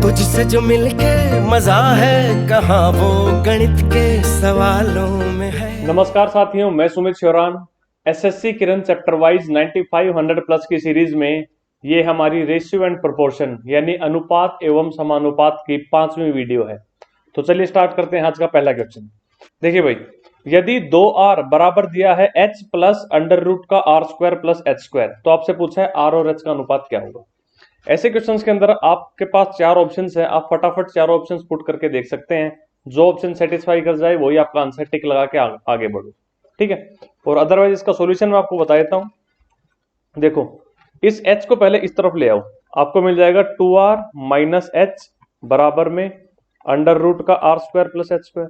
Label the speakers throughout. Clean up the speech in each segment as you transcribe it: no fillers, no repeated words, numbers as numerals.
Speaker 1: तुझसे जो मिलके मजा है कहाँ वो गणित के सवालों में है।
Speaker 2: नमस्कार साथियों, मैं सुमित शिवरान। एसएससी किरण चैप्टर वाइज 9500 प्लस की सीरीज में ये हमारी रेशियो एंड प्रोपोर्शन यानी अनुपात एवं समानुपात की 5वीं वीडियो है। तो चलिए स्टार्ट करते हैं आज का पहला क्वेश्चन। देखिए भाई, यदि 2r बराबर दिया है h प्लस अंडर रूट का r square plus h square, तो आपसे पूछा है r और h का अनुपात क्या होगा। ऐसे क्वेश्चंस के अंदर आपके पास चार ऑप्शंस है, आप फटाफट चारों ऑप्शंस पुट करके देख सकते हैं। जो ऑप्शन सेटिस्फाई कर जाए वही आपका आंसर, टिक लगा के आगे बढ़ो, ठीक है। और अदरवाइज इसका सॉल्यूशन मैं आपको बता देता हूं। देखो, इस h को पहले इस तरफ ले आओ, आपको मिल जाएगा 2r माइनस h बराबर में अंडर रूट का r square plus h square,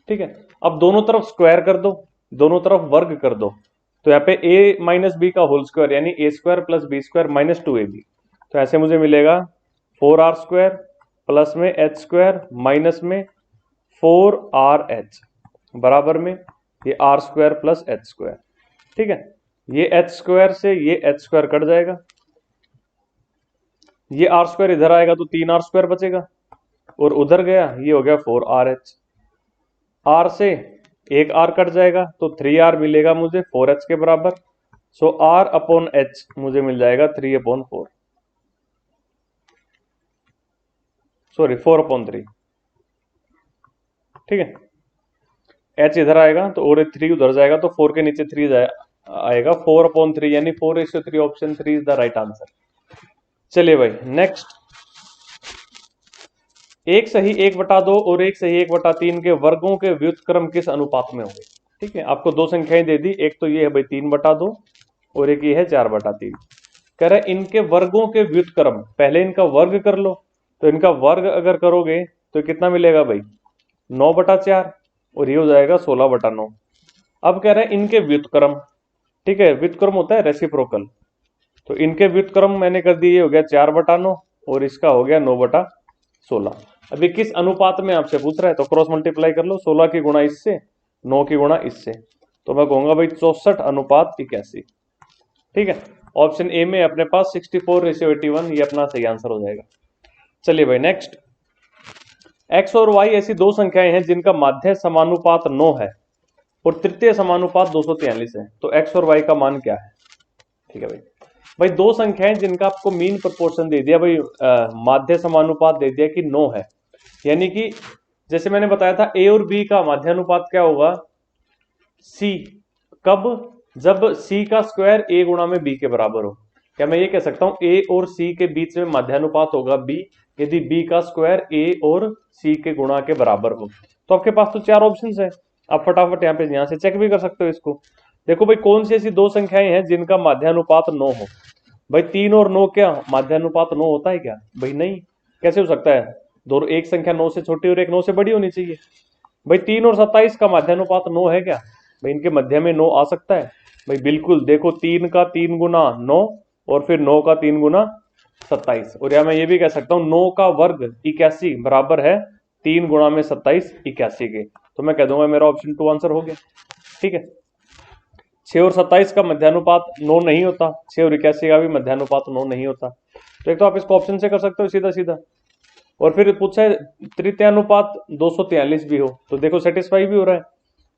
Speaker 2: ठीक है। अब दोनों तरफ स्क्वायर कर दो, दोनों तरफ वर्ग कर दो, तो यहाँ पे a माइनस बी का होल स्क्वायर यानी a square plus B square minus 2ab, तो ऐसे मुझे मिलेगा 4r स्क्वायर प्लस में h स्क्वायर माइनस में 4rh बराबर में ये r square plus h square, ठीक है। ये h स्क्वायर से ये h स्क्वायर कट जाएगा, ये r स्क्वायर इधर आएगा तो 3r स्क्वायर बचेगा, और उधर गया ये हो गया 4rh। r से एक r कट जाएगा तो 3r मिलेगा मुझे 4h के बराबर। सो r अपॉन h मुझे मिल जाएगा 3/4, सॉरी 4/3, ठीक है। h इधर आएगा तो और 3 उधर जाएगा तो 4 के नीचे 3 आएगा, 4/3 यानी 4:3। Option 3 is the right answer. चलिए भाई नेक्स्ट, 1 सही 1/2 और 1 सही 1/3 के वर्गों के व्युत्क्रम किस अनुपात में होंगे, ठीक है। आपको दो संख्याएं दे दी, एक तो ये है भाई 3/2 और एक ये है 4/3। कह रहे इनके वर्गों के व्युत्क्रम, पहले इनका वर्ग कर लो, तो इनका वर्ग अगर करोगे तो कितना मिलेगा भाई 9/4 और ये हो जाएगा 16/9। अब कह रहे हैं इनके व्युत्क्रम, ठीक है, व्युत्क्रम होता है रेसिप्रोकल, तो इनके व्युत्क्रम मैंने कर दिए, ये हो गया 4/9 और इसका हो गया 9/16। अभी किस अनुपात में आपसे पूछ रहा है, तो क्रॉस मल्टीप्लाई कर लो, 16 की गुणा इससे, 9 की गुणा इससे, तो मैं कहूंगा भाई 64:81, ठीक है। ऑप्शन ए में अपने पास 64:81 ये अपना सही आंसर हो जाएगा। चलिए भाई नेक्स्ट, x और y ऐसी दो संख्याएं हैं जिनका माध्य समानुपात 9 है और तृतीय समानुपात 243 है, तो x और y का मान क्या है, ठीक है भाई। भाई दो संख्याएं जिनका आपको मीन प्रोपोर्शन दे दिया भाई, माध्य समानुपात दे दिया कि 9 है, यानी कि जैसे मैंने बताया था a और b का माध्यानुपात क्या होगा, c। कब, जब c का स्क्वायर a गुणा में b के बराबर हो। क्या मैं ये कह सकता हूं a और c के बीच में माध्यानुपात होगा b यदि b का स्क्वायर a और c के गुणा के बराबर हो। तो आपके पास तो चार ऑप्शंस है, आप फटाफट यहाँ से चेक भी कर सकते हो इसको। देखो भाई कौन सी ऐसी दो संख्याएं हैं जिनका माध्यानुपात 9 हो। भाई 3 और 9 क्या माध्यानुपात 9 होता है क्या, भाई नहीं। कैसे हो सकता है, दोनों एक संख्या 9 से छोटी और एक 9 से बड़ी होनी चाहिए। भाई 3 और 27 का माध्यानुपात 9 है क्या, भाई इनके मध्य में 9 आ सकता है, भाई बिल्कुल। देखो 3 का 3 गुना 9 और फिर 9 का 3 गुना 27, और या मैं ये भी कह सकता हूँ 9 का वर्ग 81 बराबर है 3 गुणा में 27 81 के, तो मैं कह दूंगा मेरा ऑप्शन 2 आंसर हो गया, ठीक है। 6 और 27 का मध्यानुपात 9 नहीं होता, 6 और 81 का भी मध्यानुपात 9 नहीं होता, तो एक तो आप इसको ऑप्शन से कर सकते हो सीधा सीधा। और फिर पूछा है तृतीयानुपात 243 भी हो, तो देखो सेटिस्फाई भी हो रहा है।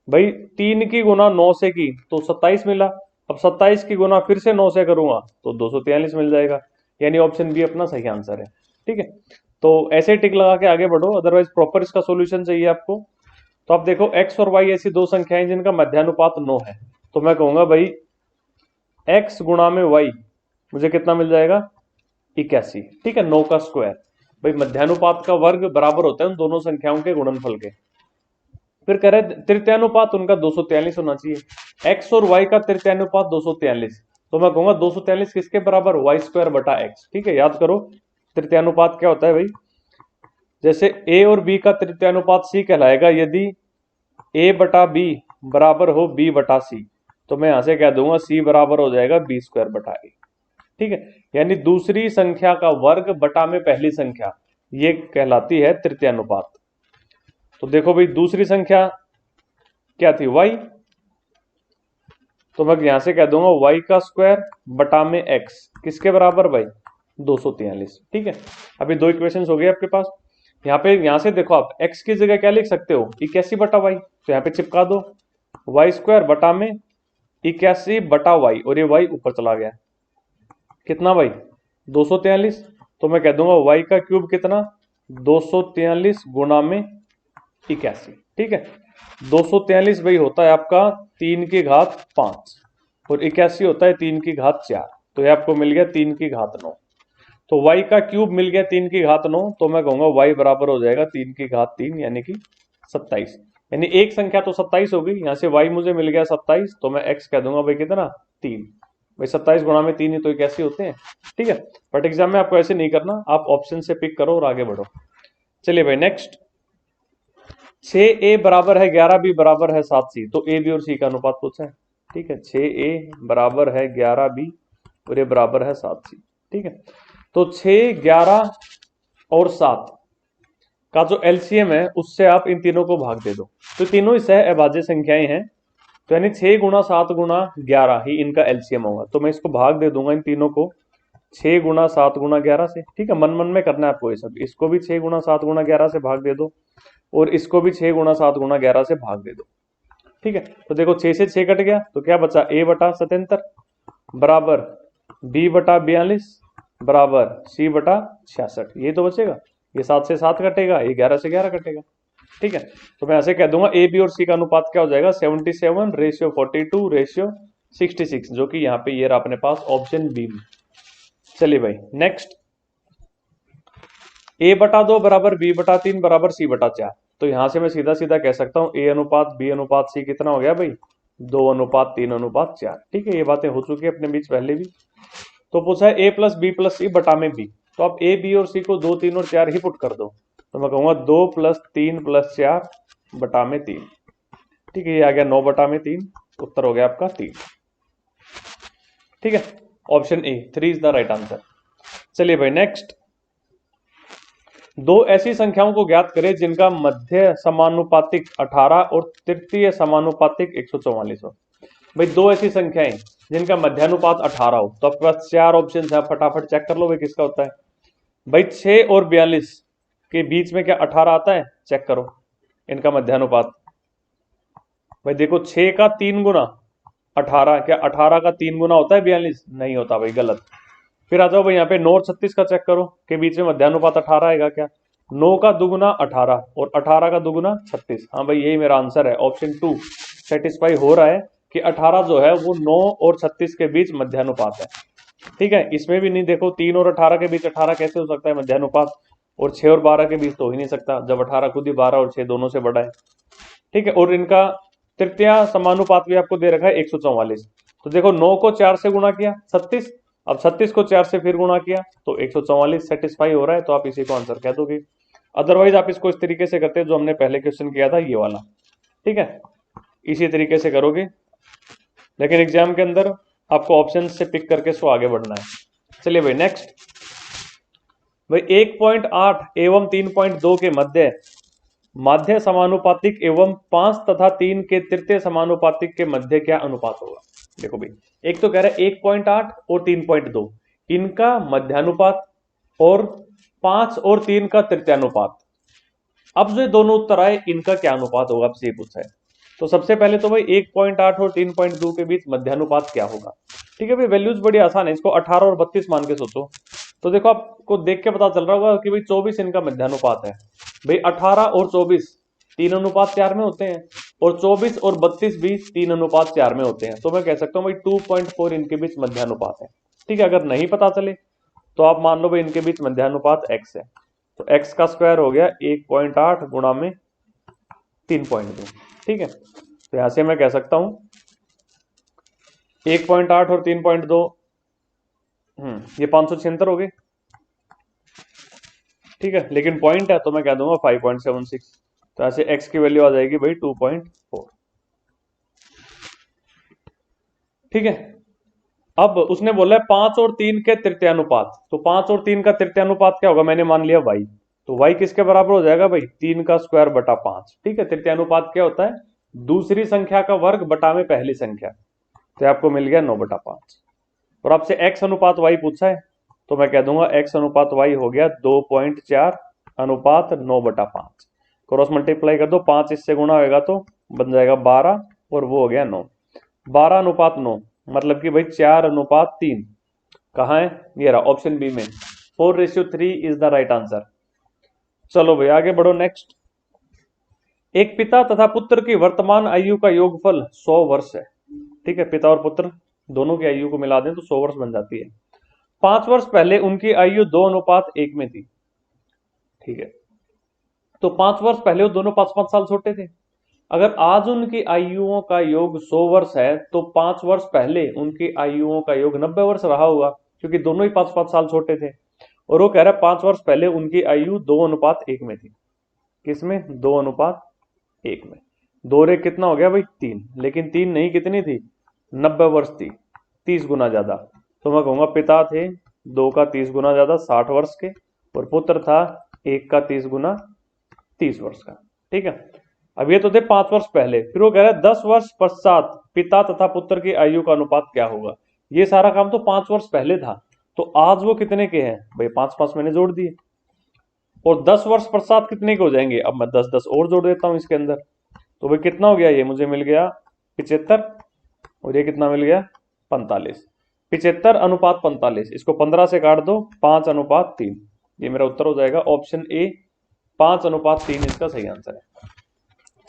Speaker 2: भाई 3 की गुना 9 से की तो 27 मिला, अब 27 की गुना फिर से 9 से करूंगा तो 243 मिल जाएगा, यानी ऑप्शन बी अपना सही आंसर है, ठीक है। तो ऐसे टिक लगा के आगे बढ़ो, अदरवाइज प्रॉपर इसका सॉल्यूशन चाहिए आपको। तो आप देखो x और y ऐसी दो संख्याएं जिनका मध्यानुपात 9 है, तो मैं कहूंगा भाई x गुणा में y मुझे कितना मिल जाएगा 81, ठीक है, 9 का स्क्वायर। भाई मध्यानुपात का वर्ग बराबर होता है उन दोनों संख्याओं के गुणनफल के। फिर कह रहे तृतीयानुपात उनका 243 होना चाहिए, x और y का तृतीयानुपात 243, तो मैं कहूंगा 243 किसके बराबर, वाई स्क्वायर बटा एक्स, ठीक है। याद करो तृतीयानुपात क्या होता है भाई, जैसे a और b का तृतीयानुपात c कहलाएगा यदि a बटा b बराबर हो b बटा c, तो मैं यहां से कह दूंगा c बराबर हो जाएगा b स्क्वायर बटा a, ठीक है। यानी दूसरी संख्या का वर्ग बटा में पहली संख्या, ये कहलाती है तृतीयानुपात। तो देखो भाई दूसरी संख्या क्या थी y, तो मैं यहां से कह दूंगा y का स्क्वायर बटा में x किसके बराबर भाई 243। ठीक है, अभी दो इक्वेशंस हो गए आपके पास। यहाँ से देखो आप x की जगह क्या लिख सकते हो, 81 बटा वाई, तो यहाँ पे चिपका दो वाई स्क्वायर बटा में 81 बटा वाई, और ये वाई ऊपर चला गया, कितना भाई 243। तो मैं कह दूंगा वाई का क्यूब कितना 243 गुना में 81। ठीक है, 243 भाई होता है आपका 3 की घात 5 और 81 होता है 3 की घात 4, तो ये आपको मिल गया 3 की घात 9। तो y का क्यूब मिल गया 3 की घात 9, तो मैं कहूंगा y बराबर हो जाएगा 3 की घात 3 यानी कि 27। यानी एक संख्या तो 27 होगी, यहां से y मुझे मिल गया 27, तो मैं x कह दूंगा भाई कितना 3। भाई 27 गुणा में 3 ही तो कैसे होते हैं। ठीक है, बट एग्जाम में आपको ऐसे नहीं करना, आप ऑप्शन से पिक करो और आगे बढ़ो। चलिए भाई नेक्स्ट, 6a बराबर है 11b बराबर है 7c, तो a b और c का अनुपात पूछा है। ठीक है, 6a बराबर है 11b और ये बराबर है 7c। ठीक है, तो 6, 11 और 7 का जो एलसीएम है उससे आप इन तीनों को भाग दे दो, तो तीनों ही सह अभाज्य संख्याएं हैं, तो यानी 6 गुणा 7 गुणा 11 ही इनका एलसीएम होगा। तो मैं इसको भाग दे दूंगा इन तीनों को 6 गुणा 7 गुणा 11 से। ठीक है, मन मन में करना है आपको ये सब, इसको भी 6 गुणा 7 गुणा 11 से भाग दे दो और इसको भी 6 गुणा 7 गुणा 11 से भाग दे दो। ठीक है, तो देखो 6 से 6 कट गया, तो क्या बचा a बटा 77 बराबर b बटा 42 बराबर c बटा 66, ये तो बचेगा। ये 7 से 7 कटेगा, ये 11 से 11 कटेगा। ठीक है, तो मैं ऐसे कह दूंगा a b और c का अनुपात क्या हो जाएगा 77:42:66, जो कि यहाँ पे ये रहा अपने पास ऑप्शन बी में। चलिए भाई नेक्स्ट, a बटा 2 बराबर b बटा 3 बराबर c बटा 4, तो यहां से मैं सीधा सीधा कह सकता हूं a अनुपात b अनुपात c कितना हो गया भाई 2:3:4। ठीक है, ये बातें हो चुकी है अपने बीच पहले भी। तो पूछा है a प्लस बी प्लस सी बटा में b, तो आप a b और c को 2, 3 और 4 ही पुट कर दो, तो मैं कहूंगा 2 प्लस 3 प्लस 4 बटा में 3। ठीक है, ये आ गया 9 बटा में 3, उत्तर हो गया आपका 3। ठीक है, option A 3 is the right answer. चलिए भाई नेक्स्ट, दो ऐसी संख्याओं को ज्ञात करें जिनका मध्य समानुपातिक 18 और तृतीय समानुपातिक 144 हो। भाई दो ऐसी संख्याएं जिनका मध्यानुपात 18 हो, तो आपके पास 4 ऑप्शन है, फटाफट चेक कर लो भाई किसका होता है। भाई 6 और 42 के बीच में क्या 18 आता है, चेक करो इनका मध्यानुपात। भाई देखो 6 का 3 गुना 18, क्या 18 का 3 गुना होता है 42? नहीं होता भाई, गलत। फिर आ जाओ भाई यहाँ पे 9 और 36 का चेक करो के बीच में मध्यानुपात 18 आएगा क्या? 9 का दुगुना 18 और 18 का दुगुना 36। हाँ भाई यही मेरा आंसर है, ऑप्शन 2 सेटिस्फाई हो रहा है कि 18 जो है वो 9 और 36 के बीच मध्यानुपात है। ठीक है, इसमें भी नहीं, देखो 3 और 18 के बीच 18 कैसे हो सकता है मध्यानुपात, और 6 और 12 के बीच तो हो ही नहीं सकता जब 18 खुद ही 12 और 6 दोनों से बड़ा है। ठीक है, और इनका तृतीय समानुपात भी आपको दे रखा है 144। तो देखो 9 को 4 से गुणा किया 36, अब 36 को 4 से फिर गुणा किया तो 144 सेटिस्फाई हो रहा है, तो आप इसी को आंसर कह दोगे। अदरवाइज आप इसको इस तरीके से करते जो हमने पहले क्वेश्चन किया था ये वाला। ठीक है, इसी तरीके से करोगे, लेकिन एग्जाम के अंदर आपको ऑप्शन से पिक करके इसको आगे बढ़ना है। चलिए भाई नेक्स्ट, भाई 1.8 एवं 3.2 के माध्य समानुपातिक एवं 5 तथा 3 के तृतीय समानुपातिक के मध्य क्या अनुपात होगा। देखो भाई एक तो कह रहा है 1.8 और 3.2 इनका मध्यानुपात और 5 और 3 का तृतीयानुपात। अब जो दोनों उत्तर आए इनका क्या अनुपात होगा, आपसे ये पूछा है। तो सबसे पहले तो भाई 1.8 और 3.2 के बीच मध्यानुपात क्या होगा। ठीक है भाई, वैल्यूज बड़ी आसान है, इसको 18 और 32 मान के सोचो। तो देखो आपको देख के पता चल रहा होगा कि भाई 24 इनका मध्यानुपात है। भाई 18 और 24 3:4 में होते हैं, और 24 और 32 भी 3:4 में होते हैं। तो मैं कह सकता हूँ भाई 2.4 इनके बीच मध्यानुपात है। ठीक है, अगर नहीं पता चले तो आप मान लो भाई इनके बीच मध्यानुपात x है, तो x का स्क्वायर हो गया 1.8 गुणा में 3.2। ठीक है, तो यहां से मैं कह सकता हूं 1.8 और 3.2 ये 576 हो गए। ठीक है, लेकिन पॉइंट है तो मैं कह दूंगा 5.76, तो ऐसे x की वैल्यू आ जाएगी भाई 2.4। ठीक है, अब उसने बोला है 5 और 3 के तृतीयानुपात, तो 5 और 3 का तृतीयानुपात क्या होगा, मैंने मान लिया y, तो y किसके बराबर हो जाएगा भाई 3 का स्क्वायर बटा 5। ठीक है, तृतीयानुपात क्या होता है, दूसरी संख्या का वर्ग बटा में पहली संख्या, तो आपको मिल गया 9 बटा 5। और आपसे x अनुपात y पूछा है, तो मैं कह दूंगा x अनुपात y हो गया 2.4 अनुपात 9/5। क्रॉस मल्टीप्लाई कर दो, 5 इससे गुणा होगा तो बन जाएगा 12 और वो हो गया 9। 12 अनुपात 9 मतलब कि भाई 4 अनुपात 3 कहाँ है, ये रहा ऑप्शन बी में। 4:3 इज द राइट आंसर। चलो भाई आगे बढ़ो नेक्स्ट। एक पिता तथा पुत्र की वर्तमान आयु का योगफल 100 वर्ष है। ठीक है, पिता और पुत्र दोनों की आयु को मिला दें तो 100 वर्ष बन जाती है। 5 वर्ष पहले उनकी आयु 2:1 में थी। ठीक है, तो 5 वर्ष पहले वो दोनों 5-5 साल छोटे थे। अगर आज उनकी आयुओं का योग 100 वर्ष है तो 5 वर्ष पहले उनकी आयुओं का योग 90 वर्ष रहा होगा, क्योंकि दोनों ही 5-5 साल छोटे थे। और वो कह रहा है 5 वर्ष पहले उनकी आयु 2:1 में थी। किसमें? 2:1 में। 2 रे कितना हो गया भाई? 3। लेकिन 3 नहीं, कितनी थी? 90 वर्ष थी, 30 गुना ज्यादा। तो मैं कहूंगा पिता थे 2 का 30 गुना ज्यादा 60 वर्ष के, और पुत्र था 1 का 30 गुना 30 वर्ष का। ठीक है, अब ये तो थे 5 वर्ष पहले। फिर वो कह रहा है 10 वर्ष पश्चात पिता तथा पुत्र की आयु का अनुपात क्या होगा। ये सारा काम तो 5 वर्ष पहले था, तो आज वो कितने के हैं भाई? 5-5 मैंने जोड़ दिए। और 10 वर्ष पश्चात कितने के हो जाएंगे? अब मैं 10-10 और जोड़ देता हूं इसके अंदर। तो भाई कितना हो गया? ये मुझे मिल गया 75, और ये कितना मिल गया? 45। 75 अनुपात 45, इसको 15 से काट दो, 5:3। ये मेरा उत्तर हो जाएगा ऑप्शन ए, 5:3 इसका सही आंसर है।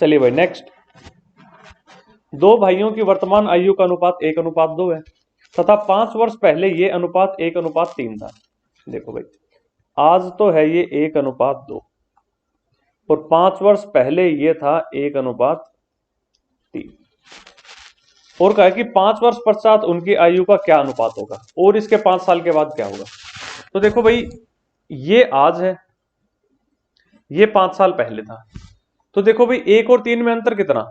Speaker 2: चलिए भाई नेक्स्ट। 2 भाइयों की वर्तमान आयु का अनुपात 1:2 है तथा 5 वर्ष पहले ये अनुपात 1:3 था। देखो भाई, आज तो है ये 1:2 और 5 वर्ष पहले ये था 1:3। और कहा कि 5 वर्ष पश्चात उनकी आयु का क्या अनुपात होगा, और इसके 5 साल के बाद क्या होगा। तो देखो भाई, ये आज है, ये 5 साल पहले था। तो देखो भाई 1 और 3 में अंतर कितना?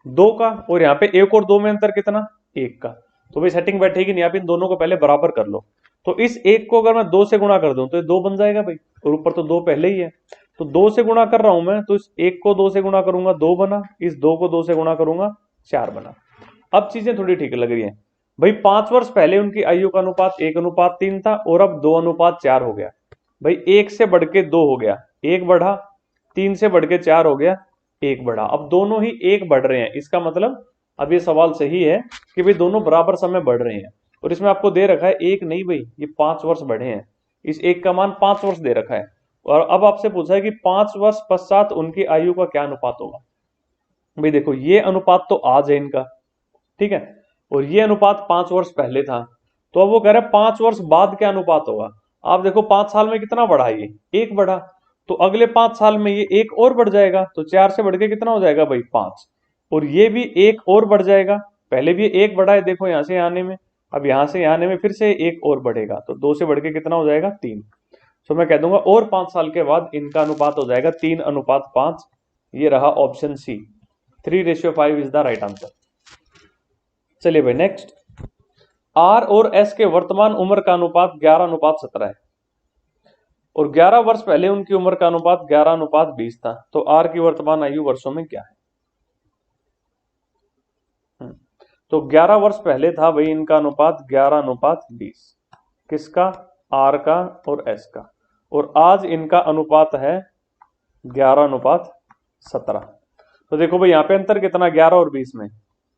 Speaker 2: 2 का, और यहाँ पे 1 और 2 में अंतर कितना? 1 का। तो भाई सेटिंग बैठेगी नहीं, आप इन दोनों को पहले बराबर कर लो। तो इस 1 को अगर मैं 2 से गुणा कर दूं तो ये 2 बन जाएगा भाई, और ऊपर तो 2 पहले ही है। तो 2 से गुणा कर रहा हूं मैं, तो इस 1 को 2 से गुणा करूंगा 2 बना, इस 2 को 2 से गुणा करूंगा 4 बना। अब चीजें थोड़ी ठीक लग रही है भाई। 5 वर्ष पहले उनकी आयु का अनुपात 1:3 था और अब 2:4 हो गया। भाई 1 से बढ़ के 2 हो गया, 1 बढ़ा, 3 से बढ़ के 4 हो गया, 1 बढ़ा। अब दोनों ही 1 बढ़ रहे हैं, इसका मतलब अब ये सवाल सही है कि भाई दोनों बराबर समय बढ़ रहे हैं। और इसमें आपको दे रखा है 1 नहीं भाई, ये 5 वर्ष बढ़े हैं। इस 1 का मान 5 वर्ष दे रखा है। और अब आपसे पूछा है कि 5 वर्ष पश्चात उनकी आयु का क्या अनुपात होगा। भाई देखो, ये अनुपात तो आज है इनका, ठीक है, और ये अनुपात 5 वर्ष पहले था। तो अब वो कह रहे हैं 5 वर्ष बाद क्या अनुपात होगा। आप देखो 5 साल में कितना बढ़ा, ये 1 बढ़ा, तो अगले 5 साल में ये 1 और बढ़ जाएगा, तो 4 से बढ़ के कितना हो जाएगा भाई? 5। और ये भी 1 और बढ़ जाएगा, पहले भी 1 बढ़ा है देखो यहां से आने में, अब यहां से आने में फिर से 1 और बढ़ेगा, तो 2 से बढ़ के कितना हो जाएगा? 3। तो मैं कह दूंगा और 5 साल के बाद इनका अनुपात हो जाएगा 3:5। ये रहा option C, 3:5 is the right answer. चलिए भाई नेक्स्ट। आर और एस के वर्तमान उम्र का अनुपात 11:17 है और 11 वर्ष पहले उनकी उम्र का अनुपात 11:20 था। तो आर की वर्तमान आयु वर्षों में क्या है? तो 11 वर्ष पहले था भाई इनका अनुपात 11:20, किसका? आर का और एस का। और आज इनका अनुपात है 11:17। तो देखो भाई यहाँ पे अंतर कितना? 11 और 20 में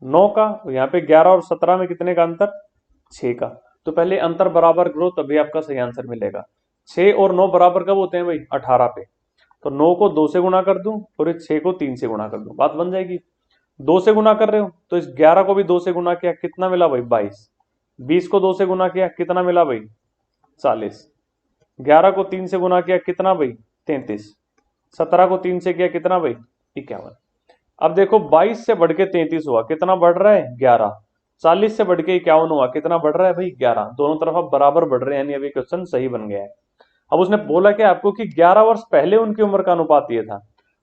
Speaker 2: 9 का, यहाँ पे 11 और 17 में कितने का अंतर? 6 का। तो पहले अंतर बराबर करो तभी आपका सही आंसर मिलेगा। 6 और 9 बराबर कब होते हैं भाई? 18 पे। तो 9 को 2 से गुणा कर दूं और इस 6 को 3 से गुणा कर दूं, बात बन जाएगी। 2 से गुणा कर रहे हो तो इस 11 को भी 2 से गुणा किया, कितना मिला भाई? 22। 20 को 2 से गुणा किया, कितना मिला भाई? 40। 11 को 3 से गुणा किया, कितना भाई? 33। 17 को 3 से किया, कितना भाई? 51। अब देखो 22 से बढ़ के 33 हुआ, कितना बढ़ रहा है? 11। 40 से बढ़ के 51 हुआ, कितना बढ़ रहा है भाई? 11। दोनों तरफ अब बराबर बढ़ रहे हैं, यानी अभी क्वेश्चन सही बन गया है। अब उसने बोला क्या आपको कि 11 वर्ष पहले उनकी उम्र का अनुपात ये था,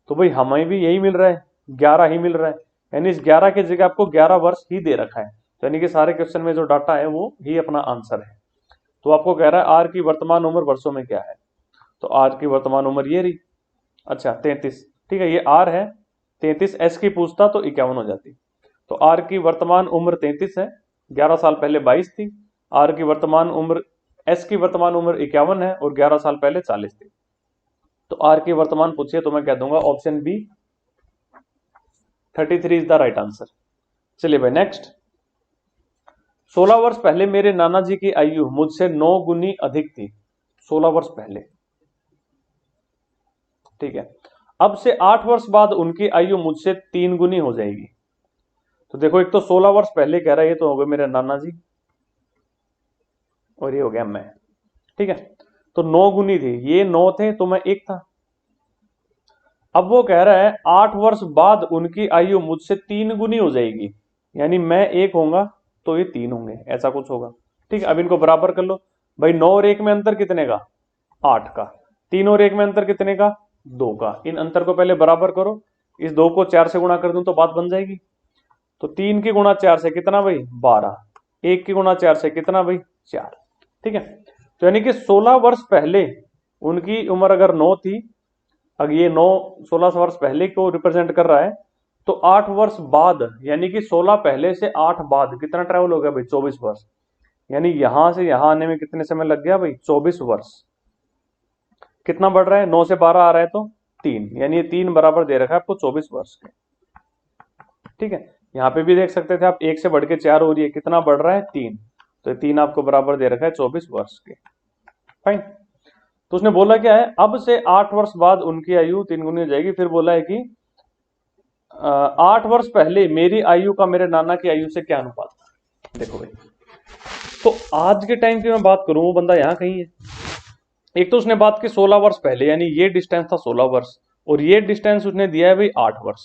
Speaker 2: तो भाई हमें भी यही मिल रहा है, 11 ही मिल रहा है, यानी इस 11 की जगह आपको 11 वर्ष ही दे रखा है। तो यानी कि सारे क्वेश्चन में जो डाटा है वो ही अपना आंसर है। तो आपको कह रहा है आर की वर्तमान उम्र वर्षों में क्या है। तो आर की वर्तमान उम्र ये रही, अच्छा 33, ठीक है, ये आर है। 33 एस की पूछता तो 51 हो जाती। तो आर की वर्तमान उम्र 33 है, 11 साल पहले 22 थी। आर की वर्तमान उम्र एस की वर्तमान उम्र 51 है और 11 साल पहले 40 थी। तो आर की वर्तमान पूछिए तो मैं कह दूंगा option B 33 is the right answer. चलिए भाई नेक्स्ट। 16 वर्ष पहले मेरे नाना जी की आयु मुझसे 9 गुनी अधिक थी। 16 वर्ष पहले, ठीक है। अब से 8 वर्ष बाद उनकी आयु मुझसे 3 गुनी हो जाएगी। तो देखो, एक तो 16 वर्ष पहले कह रहा है, ये तो हो गए मेरे नाना जी और ये हो गया मैं, ठीक है। तो 9 गुनी थी, ये 9 थे तो मैं 1 था। अब वो कह रहा है 8 वर्ष बाद उनकी आयु मुझसे 3 गुनी हो जाएगी, यानी मैं 1 होऊंगा तो ये 3 होंगे, ऐसा कुछ होगा, ठीक है। अब इनको बराबर कर लो भाई। 9 और 1 में अंतर कितने का? 8 का। 3 और 1 में अंतर कितने का? 2 का। इन अंतर को पहले बराबर करो। इस 2 को 4 से गुणा कर दूं तो बात बन जाएगी। तो 3 की गुणा 4 से कितना भाई? 12। 1 की गुणा 4 से कितना भाई? 4, ठीक है। तो यानी कि 16 वर्ष पहले उनकी उम्र अगर 9 थी, अगर ये 9 16 वर्ष पहले को रिप्रेजेंट कर रहा है, तो 8 वर्ष बाद यानी कि 16 पहले से 8 बाद कितना ट्रेवल हो गया भाई? 24 वर्ष। यानी यहां से यहां आने में कितने समय लग गया भाई? 24 वर्ष। कितना बढ़ रहा है? 9 से 12 आ रहा है तो 3, यानी ये 3 बराबर दे रखा है आपको 24 वर्ष के, ठीक है। यहां पे भी देख सकते थे आप, 1 से बढ़ के 4 हो रही है, कितना बढ़ रहा है? 3। तो 3 आपको बराबर दे रखा है 24 वर्ष के, फाइन। तो उसने बोला क्या है? अब से 8 वर्ष बाद उनकी आयु 3 गुनी हो जाएगी। फिर बोला है कि 8 वर्ष पहले मेरी आयु का मेरे नाना की आयु से क्या अनुपात था। देखो भाई, तो आज के टाइम की मैं बात करूं, वो बंदा यहां कहीं है। एक तो उसने बात की 16 वर्ष पहले, यानी ये डिस्टेंस था 16 वर्ष, और ये डिस्टेंस उसने दिया है भाई 8 वर्ष।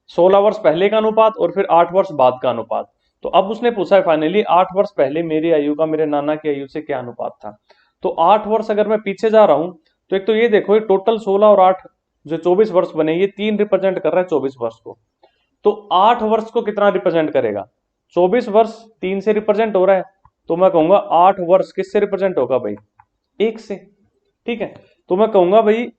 Speaker 2: 16 वर्ष पहले का अनुपात और फिर 8 वर्ष बाद का अनुपात। तो अब उसने पूछा है फाइनली 8 वर्ष पहले मेरी आयु का मेरे नाना की आयु से क्या अनुपात था। तो 8 वर्ष अगर मैं पीछे जा रहा हूं, तो एक तो ये देखो, ये टोटल 16 और 8 जो 24 वर्ष बने, ये 3 रिप्रेजेंट कर रहा है 24 वर्ष को। तो 8 वर्ष को कितना रिप्रेजेंट करेगा? 24 वर्ष 3 से रिप्रेजेंट हो रहा है, तो मैं कहूंगा 8 वर्ष किससे रिप्रेजेंट होगा भाई? 1 से, ठीक है। तो मैं कहूंगा भाई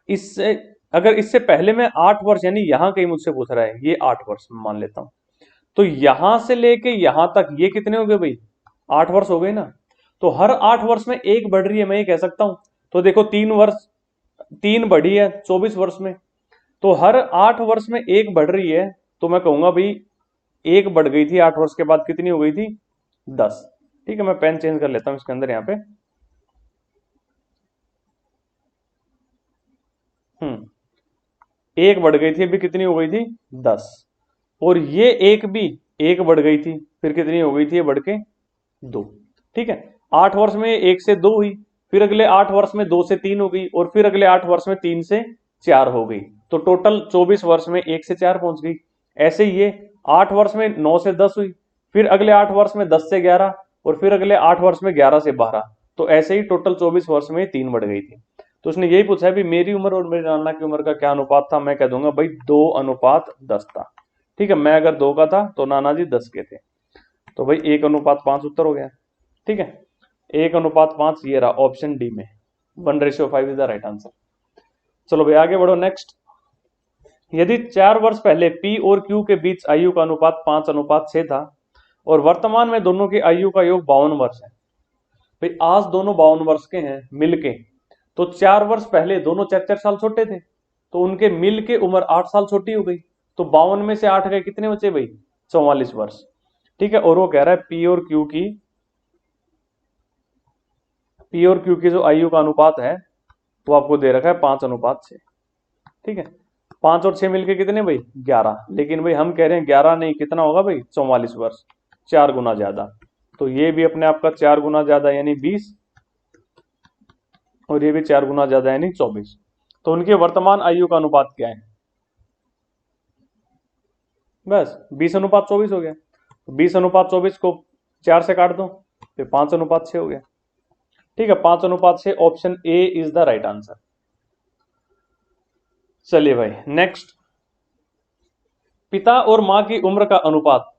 Speaker 2: इससे, अगर इससे पहले मैं 8 वर्ष, यानी यहां कहीं मुझसे पूछ रहा है, ये 8 वर्ष मान लेता हूं, तो यहां से लेके यहां तक ये कितने हो गए भाई? 8 वर्ष हो गए ना। तो हर 8 वर्ष में 1 बढ़ रही है, मैं ये कह सकता हूं। तो देखो 3 वर्ष, 3 बढ़ी है 24 वर्ष में, तो हर 8 वर्ष में 1 बढ़ रही है, तो मैं कहूंगा भाई 1 बढ़ गई थी 8 वर्ष के बाद, कितनी हो गई थी? 10, ठीक है। मैं पेन चेंज कर लेता हूं इसके अंदर, यहां पे 1 बढ़ गई थी, अभी कितनी हो गई थी? 10। और ये 1 भी 1 बढ़ गई थी, फिर कितनी हो गई थी? ये बढ़ के 2, ठीक है। 8 वर्ष में 1 से 2 हुई, फिर अगले 8 वर्ष में 2 से 3 हो गई, और फिर अगले 8 वर्ष में 3 से 4 हो गई। तो टोटल 24 वर्ष में 1 से 4 पहुंच गई। ऐसे ही ये 8 वर्ष में 9 से 10 हुई, फिर अगले 8 वर्ष में 10 से 11, और फिर अगले 8 वर्ष में 11 से 12। तो ऐसे ही टोटल 24 वर्ष में 3 बढ़ गई थी। तो उसने यही पूछा है भी मेरी उम्र और मेरे नाना की उम्र का क्या अनुपात था। मैं कह दूंगा भाई 2:10 था, ठीक है। मैं अगर 2 का था तो नाना जी 10 के थे, तो भाई 1:5 उत्तर हो गया, ठीक है। 1:5 ये रहा ऑप्शन डी में, 1:5 इज द राइट आंसर। चलो भाई आगे बढ़ो नेक्स्ट। यदि 4 वर्ष पहले पी और क्यू के बीच आयु का अनुपात 5:6 था और वर्तमान में दोनों की आयु का योग 52 वर्ष है। भाई आज दोनों 52 वर्ष के हैं मिलके, तो 4 वर्ष पहले दोनों 4-4 साल छोटे थे, तो उनके मिल के उम्र 8 साल छोटी हो गई। तो 52 में से 8 गए, कितने बचे भाई? 44 वर्ष, ठीक है। और वो कह रहा है पी और क्यू की जो आयु का अनुपात है वो आपको दे रखा है 5:6, ठीक है। 5 और 6 मिलके कितने भाई? 11। लेकिन भाई हम कह रहे हैं 11 नहीं, कितना होगा भाई? 44 वर्ष, 4 गुना ज्यादा। तो ये भी अपने आप का 4 गुना ज्यादा यानी 20, और ये भी 4 गुना ज्यादा यानी 24। तो उनके वर्तमान आयु का अनुपात क्या है? बस 20:24 हो गया। 20:24 को 4 से काट दो, फिर 5:6 हो गया, ठीक है। 5:6 option A is the right answer. चलिए भाई नेक्स्ट। पिता और मां की उम्र का अनुपात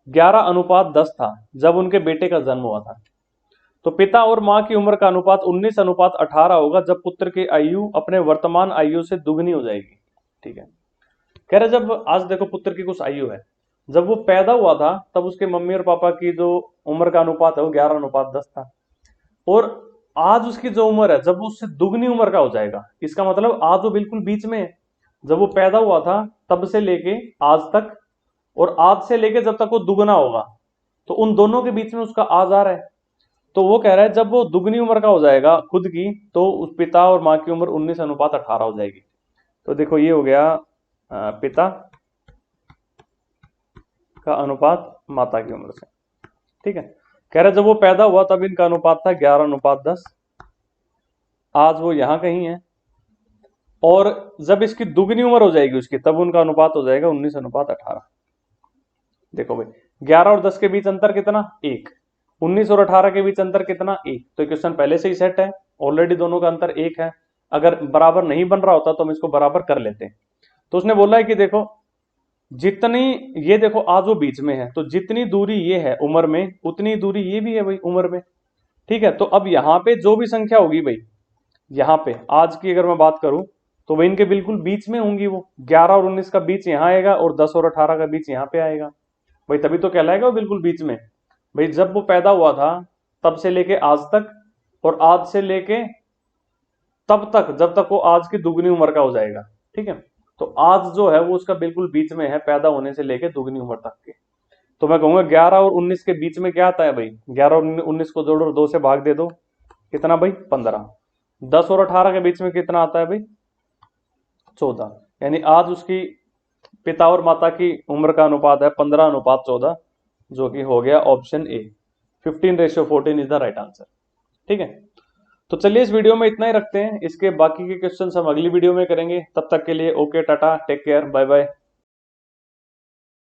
Speaker 2: 11:10 था जब उनके बेटे का जन्म हुआ था। तो पिता और मां की उम्र का अनुपात 19:18 होगा जब पुत्र की आयु अपने वर्तमान आयु से दुगनी हो जाएगी, ठीक है। कह रहे जब आज देखो पुत्र की कुछ आयु है, जब वो पैदा हुआ था तब उसके मम्मी और पापा की जो उम्र का अनुपात है वो 11:10 था, और आज उसकी जो उम्र है जब वो उससे दुगनी उम्र का हो जाएगा, इसका मतलब आज वो बिल्कुल बीच में है। जब वो पैदा हुआ था तब से लेके आज तक, और आज से लेके जब तक वो दुगना होगा, तो उन दोनों के बीच में उसका आज आ रहा है। तो वो कह रहा है जब वो दुगनी उम्र का हो जाएगा खुद की, तो उस पिता और माँ की उम्र 19:18 हो जाएगी। तो देखो ये हो गया पिता का अनुपात माता की उम्र से। ठीक है, कह रहा है जब वो पैदा हुआ तब इनका अनुपात था 11:10, आज वो यहां कहीं है, और जब इसकी दुगनी उम्र हो जाएगी उसकी तब उनका अनुपात हो जाएगा 19:18। देखो भाई 11 और 10 के बीच अंतर कितना, 1। 19 और 18 के बीच अंतर कितना, 1। तो क्वेश्चन पहले से ही सेट है, ऑलरेडी दोनों का अंतर 1 है। अगर बराबर नहीं बन रहा होता तो हम इसको बराबर कर लेते हैं। तो उसने बोला है कि देखो जितनी, ये देखो आज वो बीच में है, तो जितनी दूरी ये है उम्र में उतनी दूरी ये भी है भाई उम्र में। ठीक है, तो अब यहाँ पे जो भी संख्या होगी भाई, यहाँ पे आज की अगर मैं बात करूं तो वह इनके बिल्कुल बीच में होंगी। वो 11 और 19 का बीच यहाँ आएगा और 10 और 18 का बीच यहाँ पे आएगा भाई, तभी तो कहलाएगा वो बिल्कुल बीच में। भाई जब वो पैदा हुआ था तब से लेके आज तक, और आज से लेके तब तक जब तक वो आज की दुगनी उम्र का हो जाएगा। ठीक है, तो आज जो है वो उसका बिल्कुल बीच में है, पैदा होने से लेके दुगनी उम्र तक के। तो मैं कहूंगा 11 और 19 के बीच में क्या आता है भाई, 11 और 19 को जोड़ो और 2 से भाग दे दो, कितना भाई 15। 10 और 18 के बीच में कितना आता है भाई 14। यानी आज उसकी पिता और माता की उम्र का अनुपात है 15:14, जो कि हो गया option A, 15:14 is the right answer. ठीक है, तो चलिए इस वीडियो में इतना ही रखते हैं, इसके बाकी के क्वेश्चन हम अगली वीडियो में करेंगे। तब तक के लिए okay, tata, take care, bye bye.